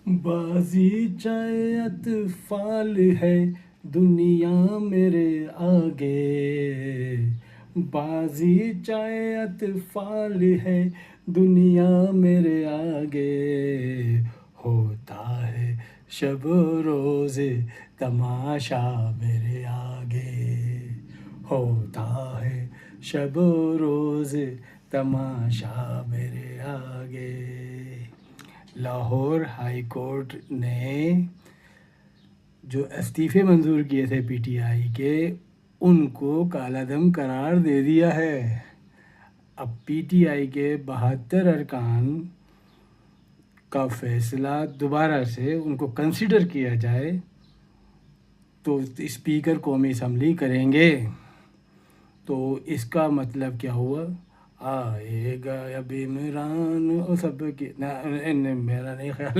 بازی چاہے اطفال ہے دنیا میرے آگے، بازی چاہے اطفال ہے دنیا میرے آگے، ہوتا ہے شب و روز تماشا میرے آگے، ہوتا ہے شب و روز تماشا میرے آگے۔ لاہور ہائی کورٹ نے جو استعفے منظور کیے تھے پی ٹی آئی کے، ان کو کالا دم قرار دے دیا ہے۔ اب پی ٹی آئی کے 72 ارکان کا فیصلہ دوبارہ سے ان کو کنسیڈر کیا جائے تو اسپیکر قومی اسمبلی کریں گے۔ تو اس کا مطلب کیا ہوا؟ آئے گا اب عمران اور سب کی، میرا نہیں خیال